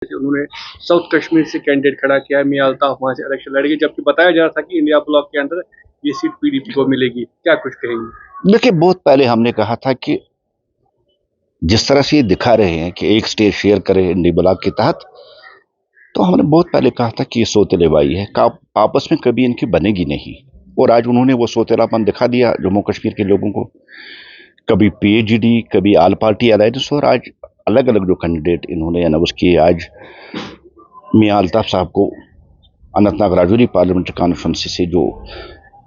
उन्होंने साउथ कश्मीर से कैंडिडेट खड़ा किया है, मियां अल्ताफ वहां से इलेक्शन लड़ेगी, जबकि बताया जा रहा था कि इंडिया ब्लॉक के अंदर ये सीट पीडीपी को मिलेगी। क्या कुछ कहेंगे? देखिए, बहुत पहले हमने कहा था कि जिस तरह से ये दिखा रहे हैं कि एक स्टेज शेयर करें इंडी ब्लॉक के तहत, तो हमने बहुत पहले कहा था कि ये सोतेलेबाई है, आपस में कभी इनकी बनेगी नहीं। और आज उन्होंने वो सोतेलापन दिखा दिया जम्मू कश्मीर के लोगों को। कभी पीएचडी, कभी आल पार्टी अलायंस, और आज अलग अलग जो कैंडिडेट इन्होंने अनाउंस किए। आज मियां अल्ताफ साहब को अनंतनाग राजौरी पार्लियामेंट्री कॉन्फ्रेंस से जो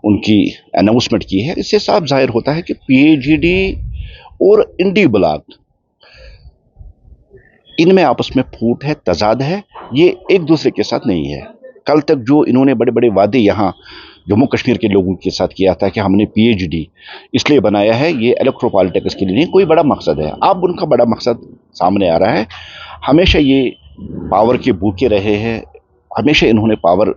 उनकी अनाउंसमेंट की है, इससे साफ जाहिर होता है कि पीएचडी और इंडी ब्लॉक, इनमें आपस में फूट है, तजाद है, ये एक दूसरे के साथ नहीं है। कल तक जो इन्होंने बड़े बड़े वादे यहाँ जम्मू कश्मीर के लोगों के साथ किया था कि हमने पीएचडी इसलिए बनाया है, ये इलेक्ट्रो पॉलिटिक्स के लिए नहीं, कोई बड़ा मकसद है। अब उनका बड़ा मकसद सामने आ रहा है। हमेशा ये पावर के भूखे रहे हैं, हमेशा इन्होंने पावर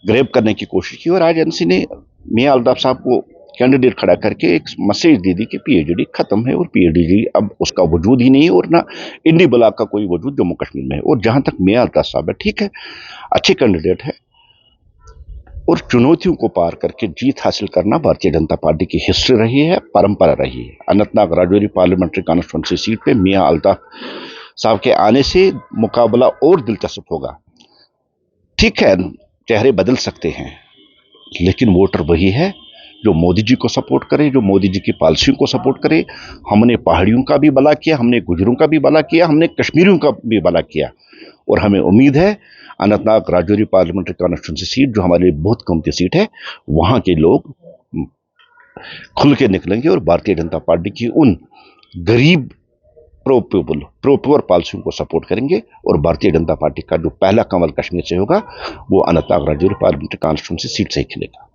ग्रैब करने की कोशिश की, और आज एनसी ने मियां अल्ताफ साहब को कैंडिडेट खड़ा करके एक मैसेज दे दी कि पीएचडी खत्म है और पीएचडी अब उसका वजूद ही नहीं है, और ना इंडी ब्लॉक का कोई वजूद जम्मू कश्मीर में है। और जहां तक मियां अल्ताफ साहब है, ठीक है, अच्छे कैंडिडेट है, और चुनौतियों को पार करके जीत हासिल करना भारतीय जनता पार्टी की हिस्ट्री रही है, परंपरा रही है। Anantnag Rajouri parliamentary constituency seat पे मियां अल्ताफ साहब के आने से मुकाबला और दिलचस्प होगा। ठीक है, चेहरे बदल सकते हैं, लेकिन वोटर वही है जो मोदी जी को सपोर्ट करे, जो मोदी जी की पॉलिसियों को सपोर्ट करे। हमने पहाड़ियों का भी भला किया, हमने गुजरों का भी भला किया, हमने कश्मीरियों का भी भला किया, और हमें उम्मीद है Anantnag Rajouri parliamentary constituency seat, जो हमारे लिए बहुत कीमती सीट है, वहां के लोग खुल के निकलेंगे और भारतीय जनता पार्टी की उन गरीब प्रो पीपल, प्रो पुअर पॉलिसियों को सपोर्ट करेंगे। और भारतीय जनता पार्टी का जो पहला कमल कश्मीर से होगा, वो Anantnag Rajouri parliamentary constituency seat से ही खिलेगा।